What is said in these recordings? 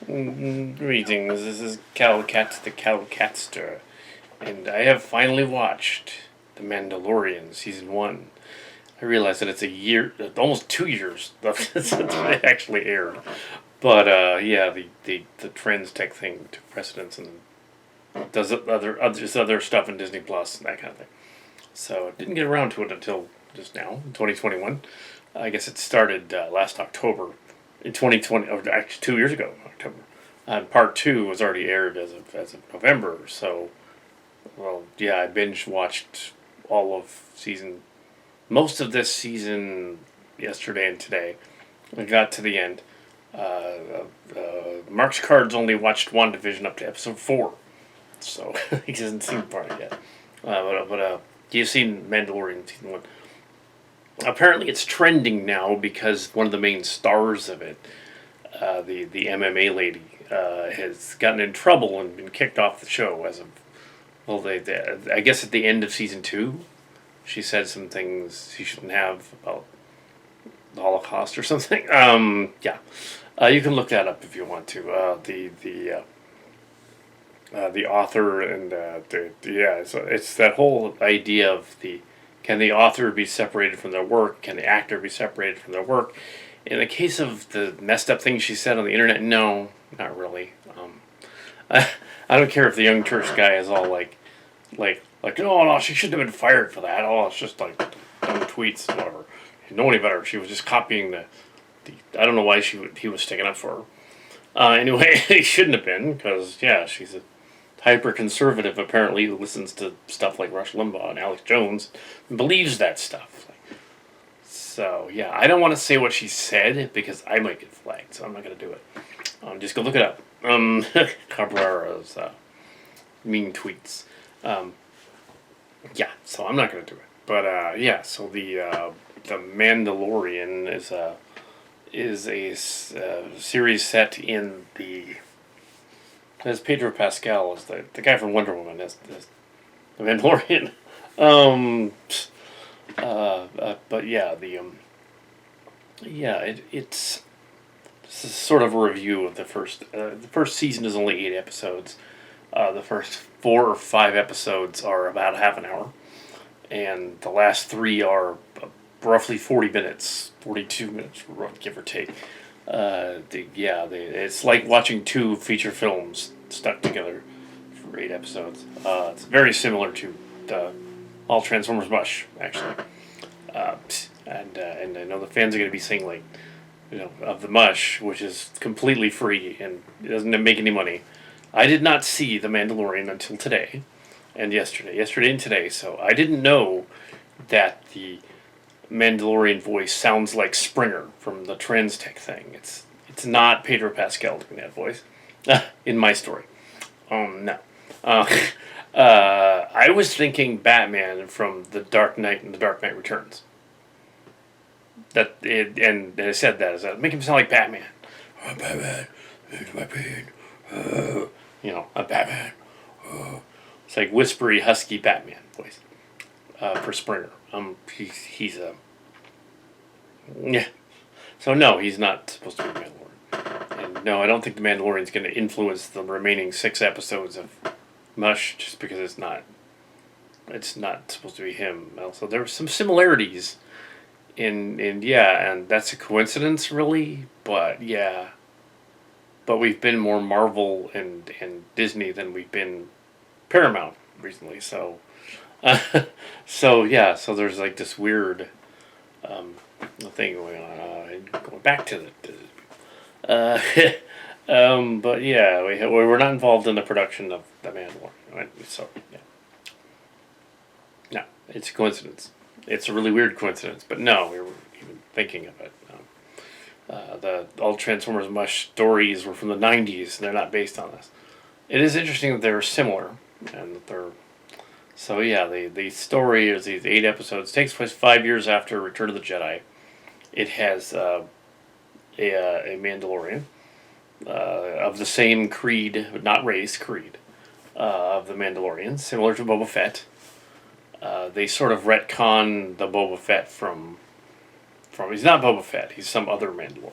Greetings, this is Kal Kat, the Kal Katster, and I have finally watched The Mandalorian Season 1. I realize that it's a year, almost 2 years since it actually aired. But yeah, the Trends Tech thing took precedence and does other stuff in Disney Plus and that kind of thing. So I didn't get around to it until just now, in 2021. I guess it started last October in 2020, or actually 2 years ago, October. And part two was already aired as of November. So, well, yeah, I binge watched all of most of this season yesterday and today. I got to the end. Mark's Cards only watched WandaVision up to episode 4, so he hasn't seen part yet. But you've seen Mandalorian season 1. Apparently, it's trending now because one of the main stars of it, the MMA lady, has gotten in trouble and been kicked off the show as of, well, I guess at the end of season 2, she said some things she shouldn't have about the Holocaust or something. Yeah, you can look that up if you want to. The author and yeah, so it's that whole idea of can the author be separated from their work? Can the actor be separated from their work? In the case of the messed up things she said on the internet, no, not really. I don't care if the Young Turks guy is all oh no, she shouldn't have been fired for that. Oh, it's just like dumb tweets and whatever. You know any better? She was just copying the I don't know why he was sticking up for her. Anyway, he shouldn't have been because yeah, she's a hyper conservative apparently who listens to stuff like Rush Limbaugh and Alex Jones and believes that stuff. So yeah, I don't want to say what she said because I might get flagged, so I'm not going to do it. Just go look it up. Cabrera's mean tweets. Yeah, so I'm not going to do it. But yeah, so the Mandalorian is a series set in as Pedro Pascal is the guy from Wonder Woman as the Mandalorian. But yeah, it's this is sort of a review of the first. The first season is only 8 episodes. The first 4 or 5 episodes are about half an hour, and the last 3 are roughly 40 minutes, 42 minutes, give or take. It's like watching 2 feature films stuck together for 8 episodes. It's very similar to all Transformers Mush, actually. And I know the fans are going to be saying of the Mush, which is completely free and it doesn't make any money. I did not see The Mandalorian until today and yesterday and today, so I didn't know that the Mandalorian voice sounds like Springer from the Trends Tech thing. It's not Pedro Pascal doing that voice in my story. No. I was thinking Batman from The Dark Knight and The Dark Knight Returns. And I said that as make him sound like Batman. I'm Batman. It's my pain. I'm Batman. It's like whispery, husky Batman voice for Springer. He's a yeah. So no, he's not supposed to be the Mandalorian. And no, I don't think the Mandalorian's going to influence the remaining 6 episodes of Mush just because it's not supposed to be him. Also, there were some similarities and that's a coincidence really, but yeah. But we've been more Marvel and Disney than we've been Paramount recently, so so there's like this weird thing going on. Going back to but yeah, we're not involved in the production of The Mandalorian, right? So yeah, no, it's a coincidence. It's a really weird coincidence, but no, we were even thinking of it. The all Transformers Mush stories were from the 90s, and they're not based on this. It is interesting that they're similar, and that they're... So yeah, the story is these 8 episodes. Takes place 5 years after Return of the Jedi. It has a Mandalorian of the same creed, but not race, creed, of the Mandalorians, similar to Boba Fett. They sort of retcon the Boba Fett from he's not Boba Fett. He's some other Mandalorian.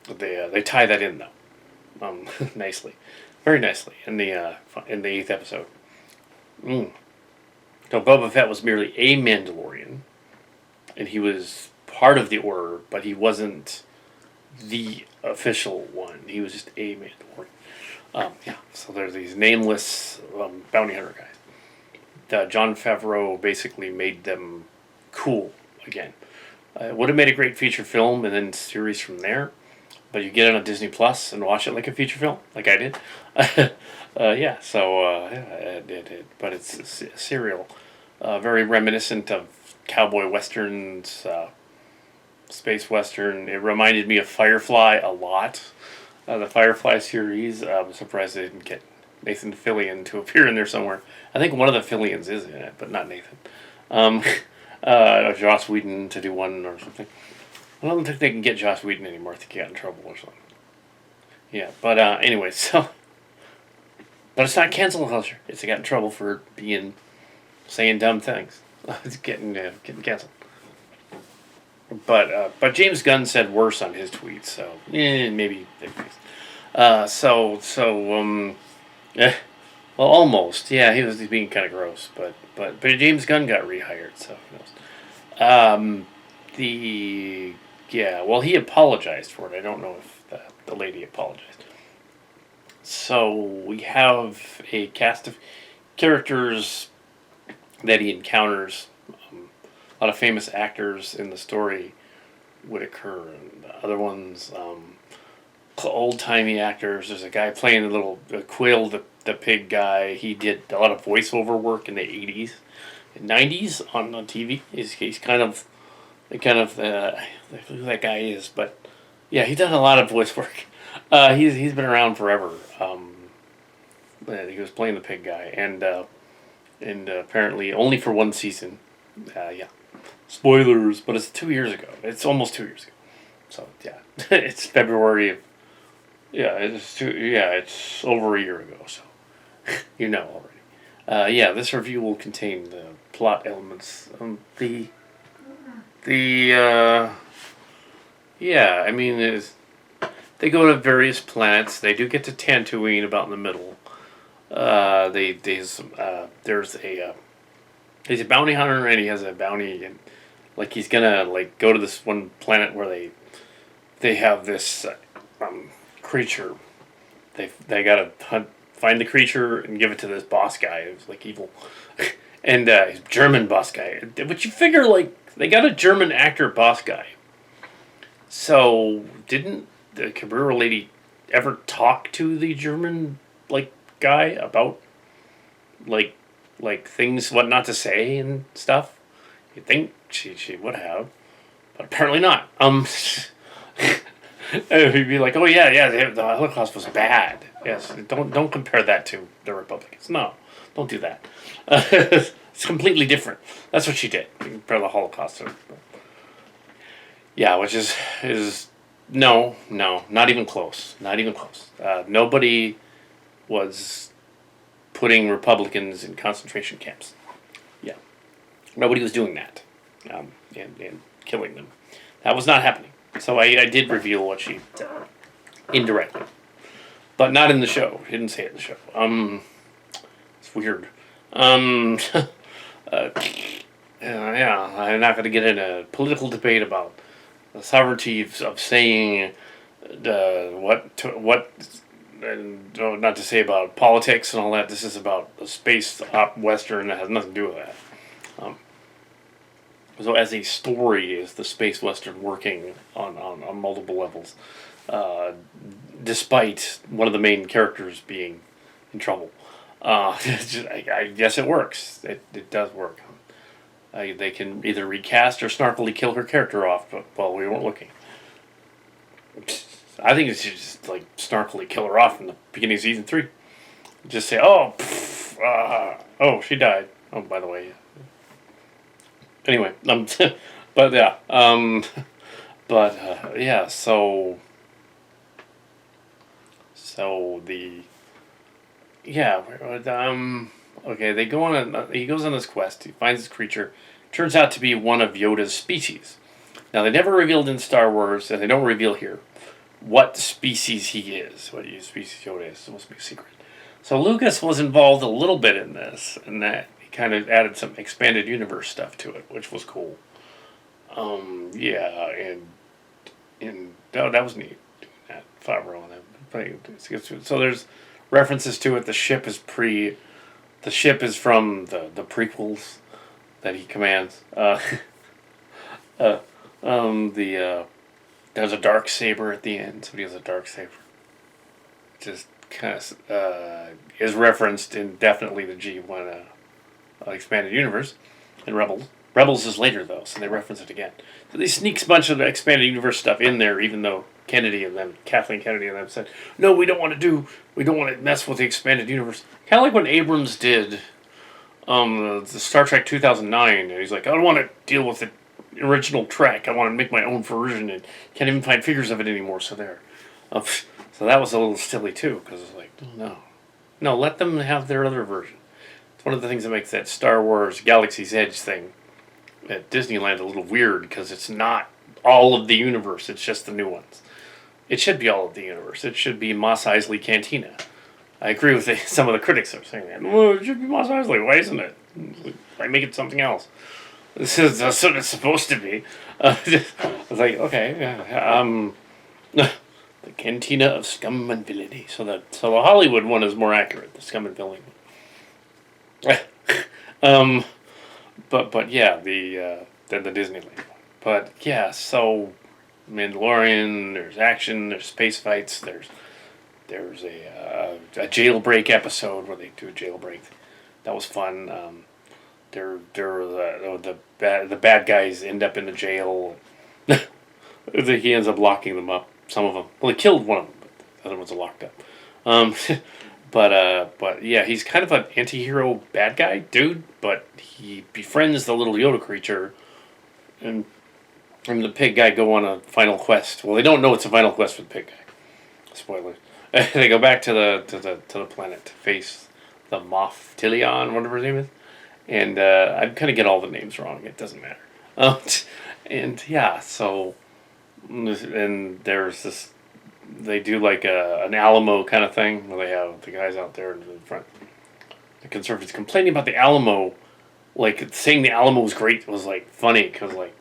they tie that in though, nicely, very nicely in the eighth episode. Mm. So Boba Fett was merely a Mandalorian, and he was part of the Order, but he wasn't the official one. He was just a Mandalorian. Yeah, so there's these nameless bounty hunter guys. Jon Favreau basically made them cool again. It would have made a great feature film and then series from there, but you get it on Disney Plus and watch it like a feature film, like I did. Yeah, so but it's a serial, very reminiscent of cowboy westerns, space western. It reminded me of Firefly a lot. The Firefly series. I'm surprised they didn't get Nathan Fillion to appear in there somewhere. I think one of the Fillions is in it, but not Nathan. Um, Joss Whedon to do one or something. I don't think they can get Joss Whedon anymore if they get in trouble or something. Yeah, but anyway, so. But it's not cancel culture. It's got in trouble for saying dumb things. It's getting canceled. But James Gunn said worse on his tweets, so maybe. Yeah, well, almost. Yeah, he was being kind of gross, but James Gunn got rehired, so who knows? Well, he apologized for it. I don't know if the lady apologized. So we have a cast of characters that he encounters. A lot of famous actors in the story would occur, and other ones, old-timey actors. There's a guy playing a little Quill, the pig guy. He did a lot of voiceover work in the 80s and 90s on TV. He's kind of who that guy is, but yeah, he's done a lot of voice work. He's been around forever. He was playing the pig guy, and apparently only for one season. Yeah. Spoilers, but it's 2 years ago. It's almost 2 years ago. So yeah, it's February of. Yeah, it's over a year ago. So you know already. Yeah, this review will contain the plot elements. Yeah, I mean, they go to various planets. They do get to Tatooine about in the middle. He's a bounty hunter, and he has a bounty, and like he's gonna like go to this one planet where they have this creature. They gotta find the creature and give it to this boss guy who's like evil, and he's a German boss guy. But you figure like they got a German actor boss guy. So didn't the Cabrera lady ever talk to the German like guy about like things what not to say and stuff? You'd think she would have, but apparently not. He'd be like, oh yeah, the Holocaust was bad. Yes, don't compare that to the Republicans. No, don't do that. It's completely different. That's what she did. Compare the Holocaust to. Yeah, which is no, not even close. Not even close. Nobody was putting Republicans in concentration camps. Yeah, nobody was doing that, and killing them. That was not happening. So I did reveal what she did indirectly, but not in the show. She didn't say it in the show. It's weird. Yeah, I'm not going to get in a political debate about the sovereignty of saying what and not to say about politics and all that. This is about a space op western that has nothing to do with that. So as a story, is the space western working on multiple levels, despite one of the main characters being in trouble. I guess it works. It does work. They can either recast or snarkily kill her character off, but well, we weren't looking. I think it's just like snarkily kill her off in the beginning of season 3. Just say, oh, she died. Oh, by the way. Anyway, but yeah, yeah. So the okay. They go on. He goes on this quest. He finds this creature. Turns out to be one of Yoda's species. Now they never revealed in Star Wars, and they don't reveal here, what species he is, what species Yoda is. It's supposed to be a secret. So Lucas was involved a little bit in this, and that he kind of added some expanded universe stuff to it, which was cool. Yeah, and oh, that was neat. That Favreau and that. So there's references to it. The ship is from the prequels that he commands. Uh, there's a dark saber at the end. Somebody has a dark saber. Just kind of is referenced in definitely the G1 expanded universe in Rebels. Rebels is later though, so they reference it again. So they sneaks a bunch of the expanded universe stuff in there, even though Kathleen Kennedy and them said, no, we don't want to mess with the expanded universe. Kind of like when Abrams did the Star Trek 2009, and he's like, I don't want to deal with the original Trek. I want to make my own version, and can't even find figures of it anymore. So there. So that was a little silly too, because it's like, no, let them have their other version. It's one of the things that makes that Star Wars Galaxy's Edge thing at Disneyland a little weird, because it's not all of the universe. It's just the new ones. It should be all of the universe. It should be Mos Eisley Cantina. I agree with some of the critics are saying that. Well, it should be Mos Eisley. Why isn't it? Why make it something else? That's what it's supposed to be. I was like, okay, yeah, the Cantina of Scum and Villainy. So the Hollywood one is more accurate. The Scum and Villainy. But yeah, the Disneyland one. But yeah, so Mandalorian. There's action. There's space fights. There's a jailbreak episode where they do a jailbreak. That was fun. The bad guys end up in the jail. He ends up locking them up. Some of them. Well, he killed one of them, but the other ones are locked up. But yeah, he's kind of an anti-hero bad guy dude. But he befriends the little Yoda creature, and the pig guy go on a final quest. Well, they don't know it's a final quest for the pig guy. Spoilers. They go back to the planet to face the Moff Tilion, whatever his name is. And I kind of get all the names wrong. It doesn't matter. And yeah, so and there's this. They do like an Alamo kind of thing where they have the guys out there in front. The conservatives complaining about the Alamo, like saying the Alamo was great was like funny because like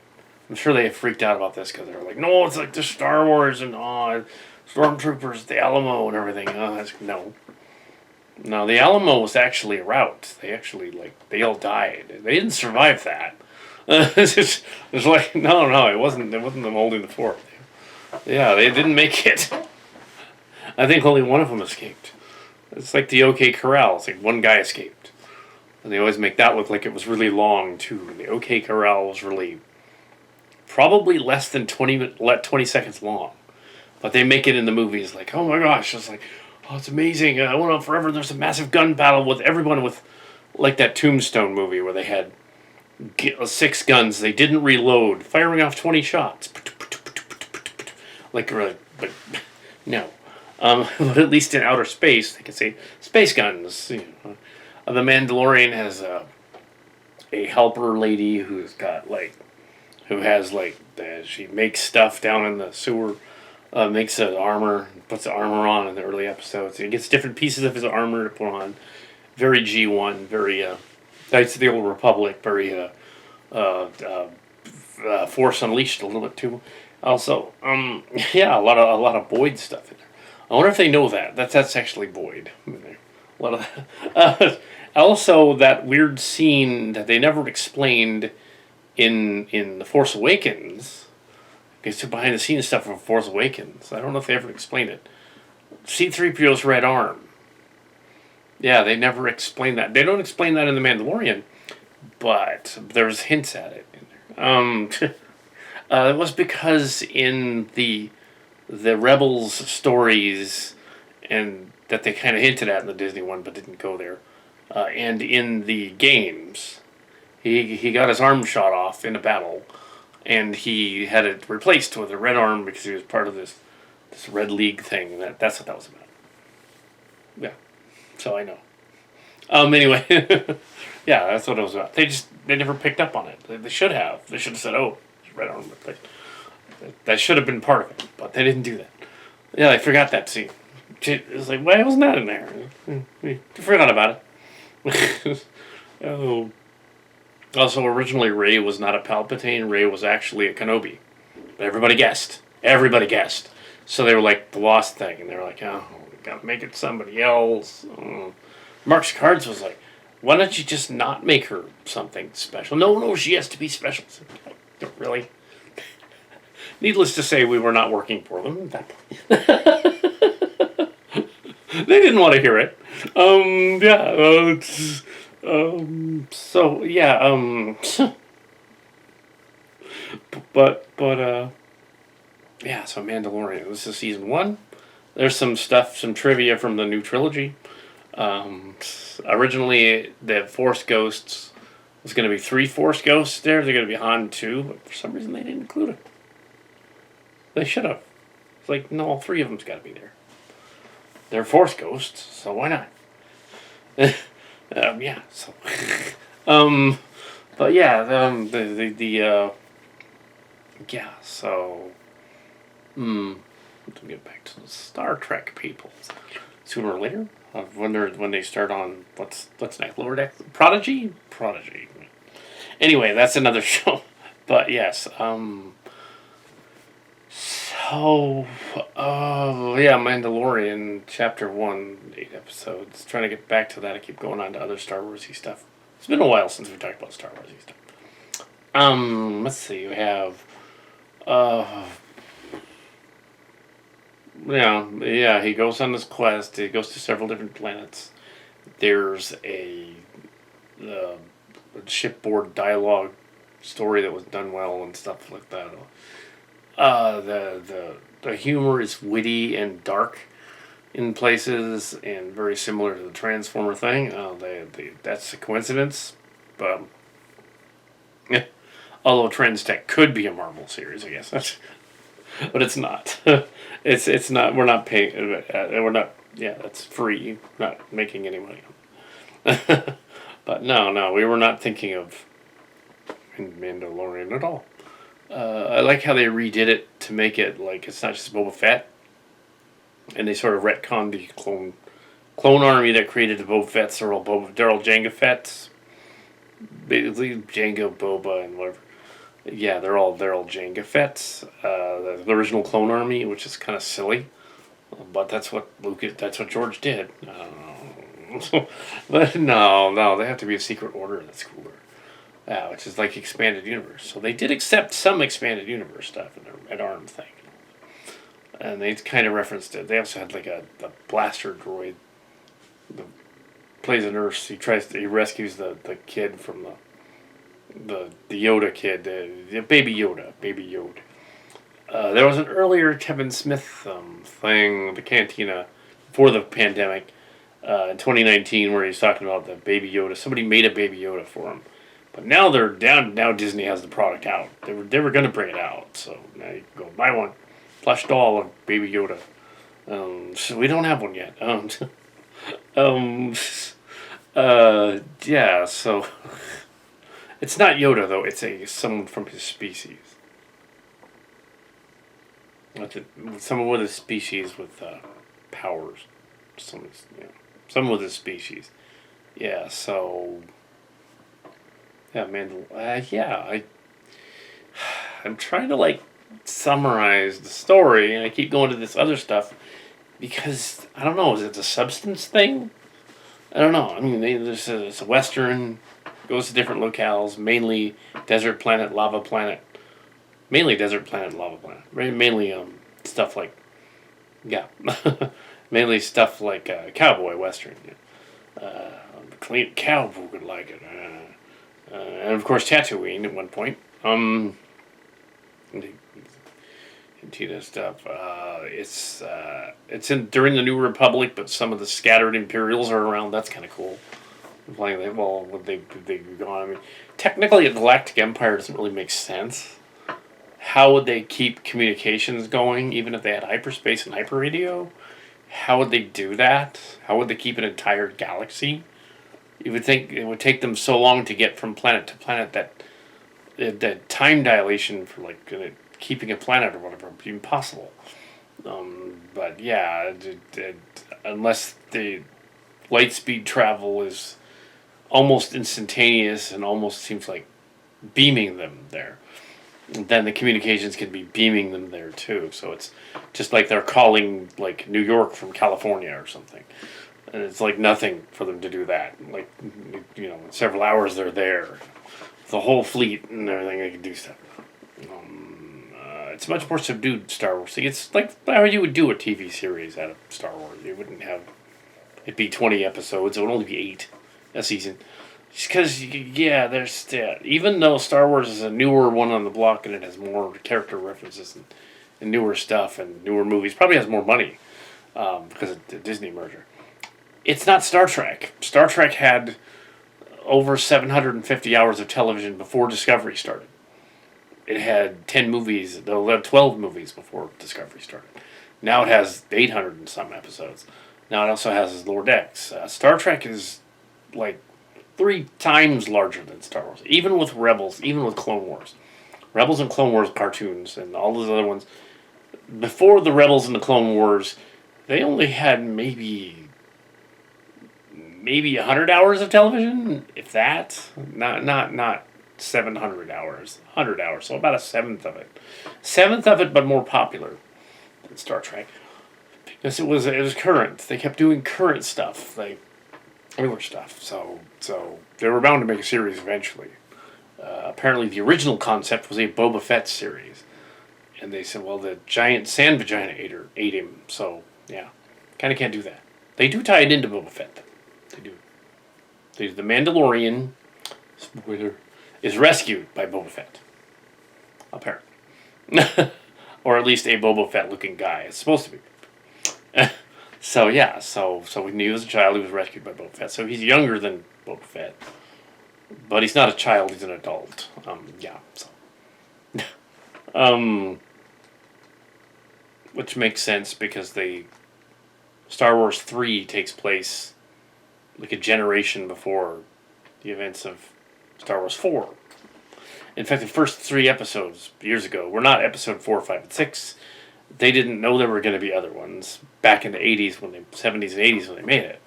I'm sure they freaked out about this because they were like, no, it's like the Star Wars and Stormtroopers, the Alamo and everything. No, the Alamo was actually a rout. They actually, they all died. They didn't survive that. It's like, no, it wasn't them holding the fort. Yeah, they didn't make it. I think only one of them escaped. It's like the OK Corral. It's like one guy escaped. And they always make that look like it was really long, too. And the OK Corral was really probably less than 20 seconds long. But they make it in the movies like, oh my gosh, it's like, oh, it's amazing. I went on forever. There's a massive gun battle with everyone with, like that Tombstone movie where they had 6 guns. They didn't reload, firing off 20 shots. But no. But at least in outer space, they can say space guns. The Mandalorian has a helper lady she makes stuff down in the sewer. Makes an armor, puts the armor on in the early episodes. He gets different pieces of his armor to put on. Very G1, very Knights of the Old Republic, very Force Unleashed a little bit too. Also, yeah, a lot of Boyd stuff in there. I wonder if they know that. That's actually Boyd in there. A lot of that. Also, that weird scene that they never explained in The Force Awakens. It's behind the scenes stuff from Force Awakens. I don't know if they ever explained it. C-3PO's red arm. Yeah, they never explain that. They don't explain that in The Mandalorian, but there's hints at it in there. It was because in the Rebels stories, and that they kind of hinted at in the Disney one, but didn't go there. And in the games, he got his arm shot off in a battle. And he had it replaced with a red arm because he was part of this Red League thing. That's what that was about. Yeah. So I know. Anyway. Yeah, that's what it was about. They never picked up on it. They should have. They should have said, oh, it's red arm replaced. That should have been part of it. But they didn't do that. Yeah, I forgot that scene. It was like, why wasn't that in there? I forgot about it. Oh. Also, originally Rey was not a Palpatine. Rey was actually a Kenobi. But everybody guessed. Everybody guessed. So they were like the Lost thing, and they were like, oh, we gotta make it somebody else. Mark's Cards was like, why don't you just not make her something special? No, no, she has to be special. So, really? Needless to say, we were not working for them. They didn't want to hear it. Yeah. So yeah. But yeah. So Mandalorian. This is season 1. There's some stuff, some trivia from the new trilogy. Originally, the Force Ghosts was going to be 3 Force Ghosts there. They're going to be Han 2, but for some reason they didn't include it. They should have. It's like, no, all 3 of them's got to be there. They're Force Ghosts, so why not? Yeah. So, but yeah, yeah. So, to get back to the Star Trek people, sooner or later, I wonder when they start on what's next. Lower Deck, Prodigy. Anyway, that's another show. But yes, So, yeah, Mandalorian, Chapter 1, 8 episodes. Trying to get back to that. I keep going on to other Star Wars-y stuff. It's been a while since we talked about Star Wars-y stuff. Let's see. We have, yeah, he goes on this quest. He goes to several different planets. There's a shipboard dialogue story that was done well and stuff like that. The humor is witty and dark in places and very similar to the Transformer thing. That's a coincidence, but yeah. Although Transtech could be a Marvel series, I guess, but it's not. It's not. We're not paying. We're not. Yeah, that's free. Not making any money. But no, we were not thinking of Mandalorian at all. I like how they redid it to make it like it's not just Boba Fett, and they sort of retconned the clone army that created the Boba Fetts. They're all Jango Fetts, basically Jango, Boba, and whatever. Yeah, they're all Jango Fetts. The original clone army, which is kind of silly, but that's what George did. But no, they have to be a secret order. That's cooler. Which is like expanded universe. So they did accept some expanded universe stuff in their ARM thing. And they kind of referenced it. They also had like a blaster droid that plays a nurse. He rescues the kid from the Yoda kid, the Baby Yoda. There was an earlier Kevin Smith thing, the Cantina, before the pandemic, in 2019, where he's talking about the Baby Yoda. Somebody made a Baby Yoda for him. But now they're down. Now Disney has the product out. They were going to bring it out. So now you can go buy one. Plush doll of Baby Yoda. So we don't have one yet. Yeah, so it's not Yoda though. It's someone from his species. Someone with a species with powers. Someone with a species. Yeah. So. Yeah, I'm trying to like summarize the story, and I keep going to this other stuff because I don't know. Is it the substance thing? I don't know. I mean, it's a western, goes to different locales, mainly desert planet, lava planet, mainly desert planet, lava planet. Mainly stuff like, yeah, mainly stuff like cowboy western. Clean cowboy would like it. And of course Tatooine at one point. Tina stuff. It's in during the New Republic, but some of the scattered Imperials are around. That's kind of cool. Like, well, would they gone? I mean, technically, a Galactic Empire doesn't really make sense. How would they keep communications going, even if they had hyperspace and hyperradio? How would they do that? How would they keep an entire galaxy? You would think it would take them so long to get from planet to planet that the time dilation for like keeping a planet or whatever would be impossible. But yeah, unless the light speed travel is almost instantaneous and almost seems like beaming them there, then the communications can be beaming them there too. So it's just like they're calling like New York from California or something. And it's like nothing for them to do that. Like, in several hours they're there. The whole fleet and everything, they can do stuff. It's much more subdued Star Wars thing. It's like how you would do a TV series out of Star Wars. You wouldn't have it be 20 episodes. It would only be 8 a season. Just because, yeah, there's even though Star Wars is a newer one on the block and it has more character references and newer stuff and newer movies, probably has more money because of the Disney merger. It's not Star Trek. Star Trek had over 750 hours of television before Discovery started. It had 10 movies, it had 12 movies before Discovery started. Now it has 800 and some episodes. Now it also has Lower Decks. Star Trek is like 3 times larger than Star Wars. Even with Rebels, even with Clone Wars. Rebels and Clone Wars cartoons and all those other ones. Before the Rebels and the Clone Wars, they only had maybe 100 hours of television, if that. Not 700 hours, 100 hours, so about a seventh of it, but more popular than Star Trek because it was current. They kept doing current stuff, like newer stuff. So they were bound to make a series eventually. Apparently, the original concept was a Boba Fett series, and they said, well, the giant sand vagina ate him, so yeah, kind of can't do that. They do tie it into Boba Fett. They do. The Mandalorian, spoiler, is rescued by Boba Fett. Apparently. Or at least a Boba Fett looking guy. It's supposed to be. So yeah, so when he was a child, he was rescued by Boba Fett. So he's younger than Boba Fett. But he's not a child, he's an adult. Yeah, so. Which makes sense because Star Wars 3 takes place like a generation before the events of Star Wars 4. In fact, the first 3 episodes years ago were not episode 4, 5, and 6. They didn't know there were going to be other ones back in the 70s and 80s when they made it.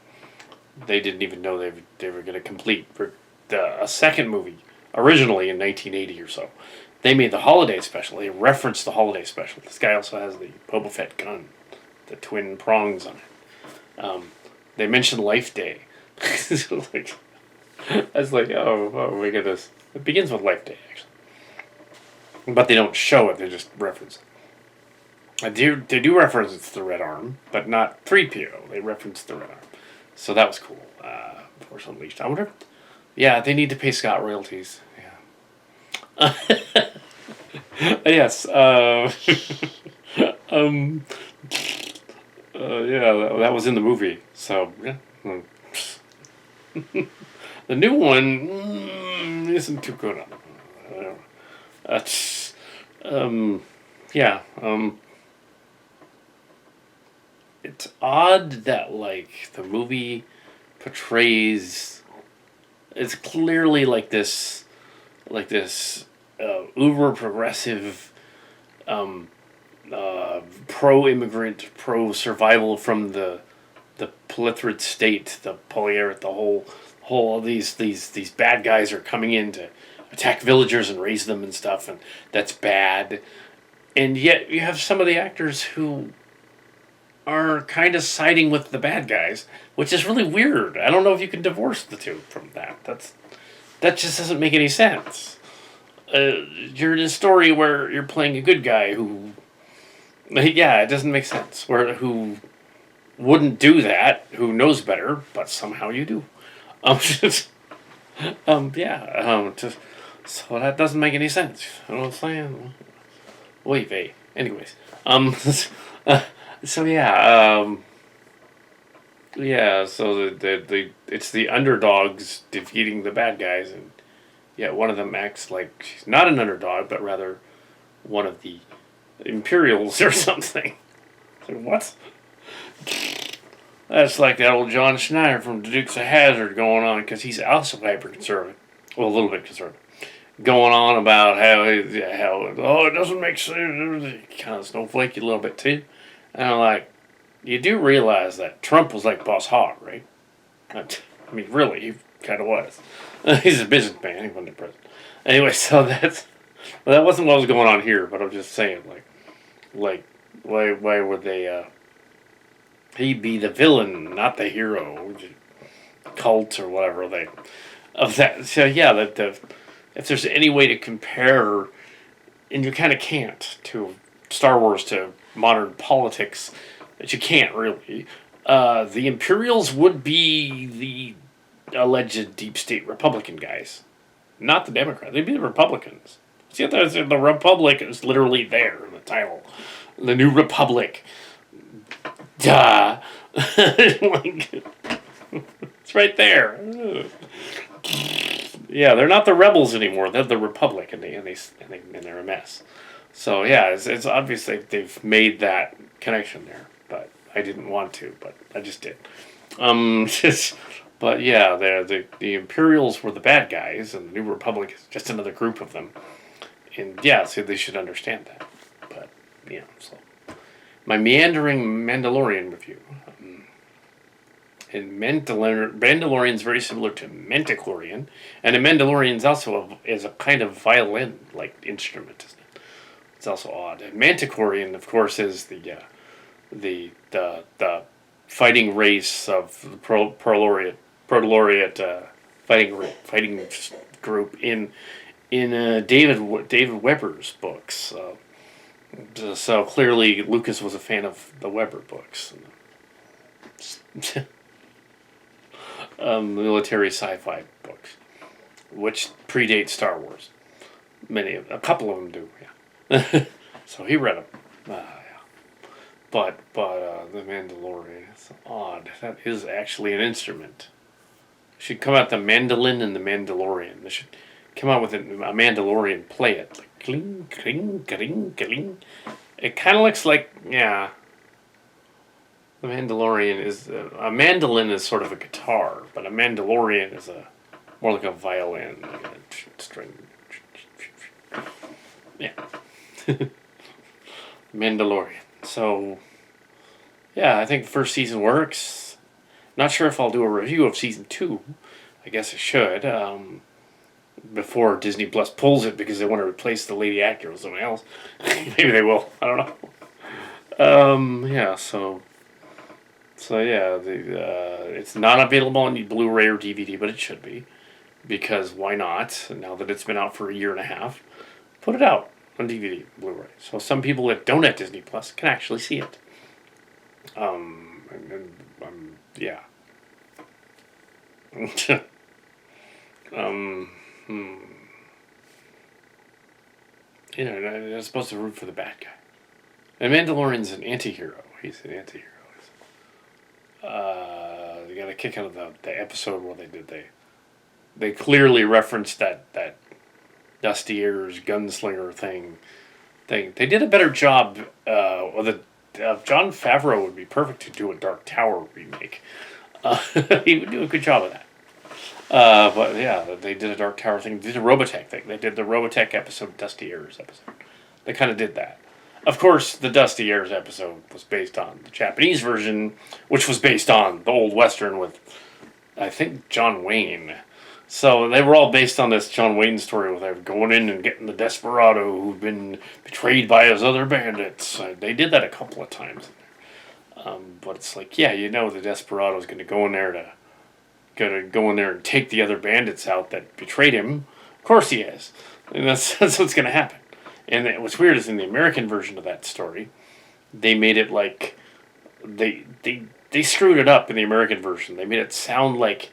They didn't even know they were going to complete a second movie originally in 1980 or so. They made the holiday special. They referenced the holiday special. This guy also has the Boba Fett gun, the twin prongs on it. They mentioned Life Day. I was like, oh, we get this. It begins with Life Day, actually. But they don't show it, they just reference it. They do reference the Red Arm, but not 3PO. They reference the Red Arm. So that was cool. Force Unleashed. I wonder. Yeah, they need to pay Scott royalties. Yeah. Yes. Yeah, that was in the movie. So, yeah. The new one isn't too good. Yeah. It's odd that like the movie portrays. It's clearly like this uber progressive, pro-immigrant, pro-survival from the Pillithrid state, the Poliarid, the whole all these bad guys are coming in to attack villagers and raise them and stuff, and that's bad. And yet you have some of the actors who are kind of siding with the bad guys, which is really weird. I don't know if you can divorce the two from that. That just doesn't make any sense. You're in a story where you're playing a good guy who, yeah, it doesn't make sense. Who wouldn't do that, who knows better, but somehow you do. So that doesn't make any sense. You know what I'm saying? Wait, wait. Anyways, so yeah, yeah. So the it's the underdogs defeating the bad guys, and yeah, one of them acts like she's not an underdog, but rather one of the Imperials or something. Like, what? That's like that old John Schneider from the Dukes of Hazzard going on, because he's also hyper-conservative. Well, a little bit conservative. Going on about how it doesn't make sense. Kind of snowflakey a little bit too. And I'm like, you do realize that Trump was like Boss Hogg, right? I mean, really, he kind of was. He's a businessman. He wasn't a president. Anyway, so that wasn't what was going on here. But I'm just saying, like, why would they? He'd be the villain, not the hero. Cult or whatever they of that. So yeah, if there's any way to compare, and you kind of can't, to Star Wars to modern politics, that you can't really. The Imperials would be the alleged deep state Republican guys, not the Democrats. They'd be the Republicans. See, the Republic is literally there in the title. The New Republic. Duh. Like, it's right there. Yeah, they're not the rebels anymore. They're the Republic, and they're a mess. So yeah, it's obvious they've made that connection there, but I didn't want to, but I just did. But yeah, the Imperials were the bad guys, and the New Republic is just another group of them. And yeah, so they should understand that. But yeah, so my meandering Mandalorian review. And Mandalorian is very similar to Mentachlorian, and a Mandalorian is a kind of violin-like instrument, isn't it? It's also odd. And Mantachlorian, of course, is the fighting race of the Prolaureate fighting group in David Weber's books. So clearly, Lucas was a fan of the Weber books. Military sci-fi books, which predate Star Wars. A couple of them do, yeah. So he read them. Yeah. But the Mandalorian, it's odd. That is actually an instrument. It should come out the mandolin and the Mandalorian. They should come out with a Mandalorian play it. Like cling, cling, cling, cling. It kind of looks like, yeah. The Mandalorian is a mandolin is sort of a guitar, but a Mandalorian is more like a violin, like a string. Yeah, Mandalorian. So, yeah, I think the first season works. Not sure if I'll do a review of season 2. I guess I should before Disney Plus pulls it because they want to replace the lady actor with someone else. Maybe they will. I don't know. Yeah. So yeah, it's not available on Blu-ray or DVD, but it should be, because why not? Now that it's been out for a year and a half, put it out on DVD, Blu-ray. So some people that don't have Disney Plus can actually see it. Yeah. You know, I'm supposed to root for the bad guy. And Mandalorian's an anti-hero. He's an anti-hero. They got a kick out of the episode where they clearly referenced that Dusty Ears gunslinger thing. They did a better job. Jon Favreau would be perfect to do a Dark Tower remake. He would do a good job of that. But yeah, they did a Dark Tower thing. They did a Robotech thing. They did the Robotech episode, Dusty Ears episode. They kind of did that. Of course, the Dusty Ears episode was based on the Japanese version, which was based on the old Western with, I think, John Wayne. So they were all based on this John Wayne story where they were going in and getting the desperado who'd been betrayed by his other bandits. They did that a couple of times. But it's like, yeah, you know the desperado's going to go in there and take the other bandits out that betrayed him. Of course he is. And that's what's going to happen. And what's weird is in the American version of that story, they made it like they screwed it up in the American version. They made it sound like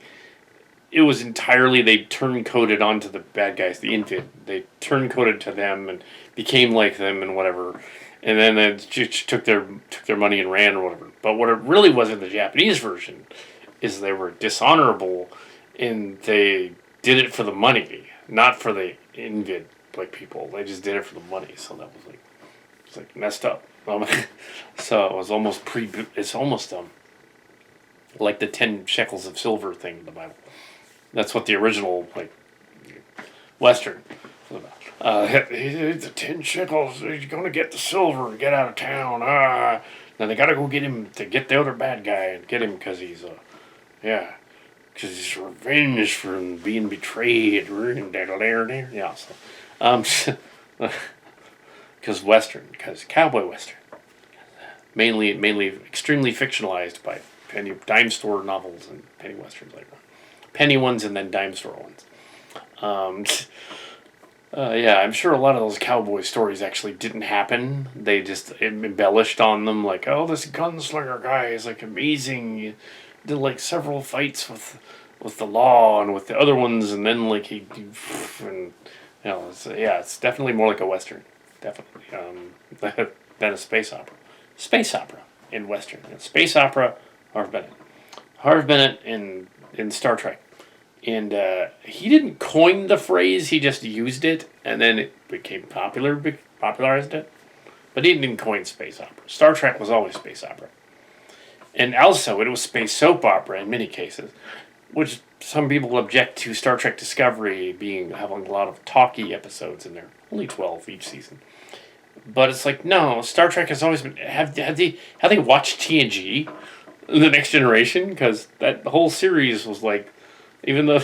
it was entirely they turncoated onto the bad guys, the Invid. They turncoated to them and became like them and whatever. And then they just took their money and ran or whatever. But what it really was in the Japanese version is they were dishonorable and they did it for the money, not for the Invid. Like people, they just did it for the money, so that was like messed up. So it was almost it's almost like the 10 shekels of silver thing in the Bible. That's what the original Western was about. The 10 shekels, you're gonna get the silver and get out of town. Now they gotta go get him to get the other bad guy and get him because he's because he's revenge for being betrayed. Yeah, so because Western, because cowboy Western, mainly extremely fictionalized by penny dime store novels and penny westerns like that. Penny ones and then dime store ones. Um, yeah, I'm sure a lot of those cowboy stories actually didn't happen. They just embellished on them, like, oh, this gunslinger guy is like amazing. He did like several fights with the law and with the other ones, and then like and it's definitely more like a western, definitely, than a space opera. Space opera in western, space opera. Harv Bennett in Star Trek. And he didn't coin the phrase; he just used it, and then it became popularized it. But he didn't coin space opera. Star Trek was always space opera, and also it was space soap opera in many cases, which some people object to Star Trek Discovery having a lot of talky episodes in there. Only 12 each season, but it's like no, Star Trek has always been. Have they watched TNG, The Next Generation? Because that whole series was like. Even though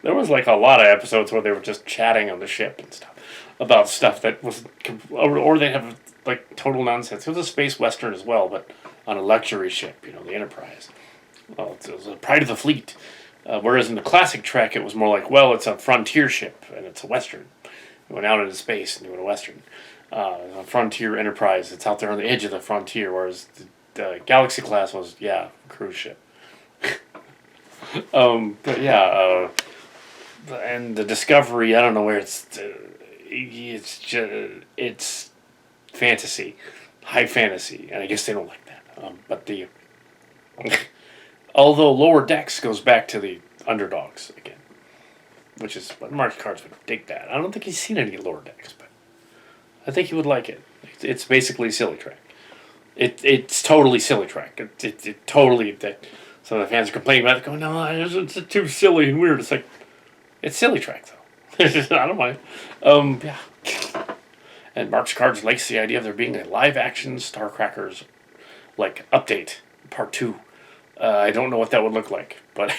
there was like a lot of episodes where they were just chatting on the ship and stuff about stuff that was, or they'd have like total nonsense. It was a space western as well, but on a luxury ship, the Enterprise. Well, it was a pride of the fleet. Whereas in the classic Trek, it was more like, well, it's a frontier ship and it's a western. It went out into space and doing a western. A frontier Enterprise, it's out there on the edge of the frontier, whereas the Galaxy class was, a cruise ship. But yeah, and the Discovery, I don't know where it's fantasy, high fantasy, and I guess they don't like that. But although Lower Decks goes back to the underdogs again, which is what Mark Cards would dig that. I don't think he's seen any Lower Decks, but I think he would like it. It's basically Silly Track. It's totally Silly Track. It totally that. So the fans are complaining about it, going, no, it's too silly and weird. It's like, it's Silly Track, though. I don't mind. Yeah. And Mark's Cards likes the idea of there being a live-action Starcrackers, like, update, part 2. I don't know what that would look like, but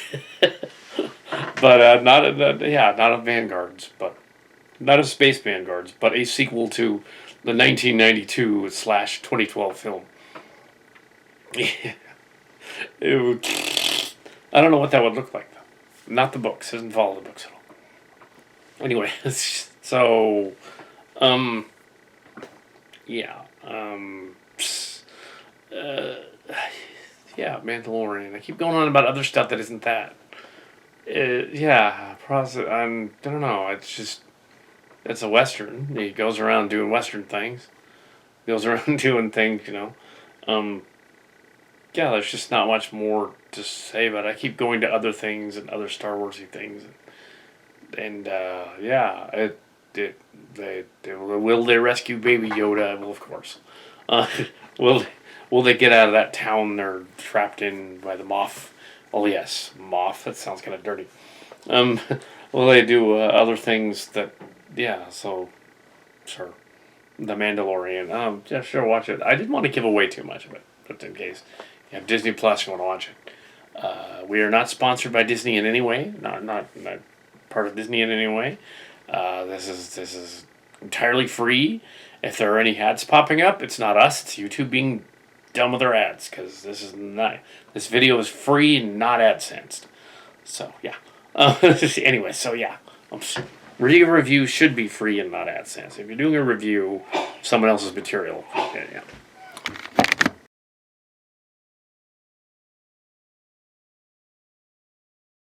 but not a Vanguards, but not a Space Vanguards, but a sequel to the 1992/2012 film. I don't know what that would look like, though. Not the books. It doesn't follow the books at all. Anyway, so, yeah. Mandalorian. I keep going on about other stuff that isn't that. I don't know. It's a Western. He goes around doing Western things. Goes around doing things, there's just not much more to say about it. I keep going to other things and other Star Warsy things, will they rescue Baby Yoda? Well, of course. Will they get out of that town they're trapped in by the Moff? Oh yes, Moff. That sounds kind of dirty. Will they do other things that? Yeah. So, sure. The Mandalorian. Sure. Watch it. I didn't want to give away too much of it, but in case. You have Disney Plus, you want to watch it. We are not sponsored by Disney in any way. Not part of Disney in any way. This is entirely free. If there are any ads popping up, it's not us. It's YouTube being dumb with their ads, because this video is free and not AdSensed. So yeah. Anyway, so yeah. Reading a review should be free and not AdSensed. If you're doing a review of someone else's material, yeah.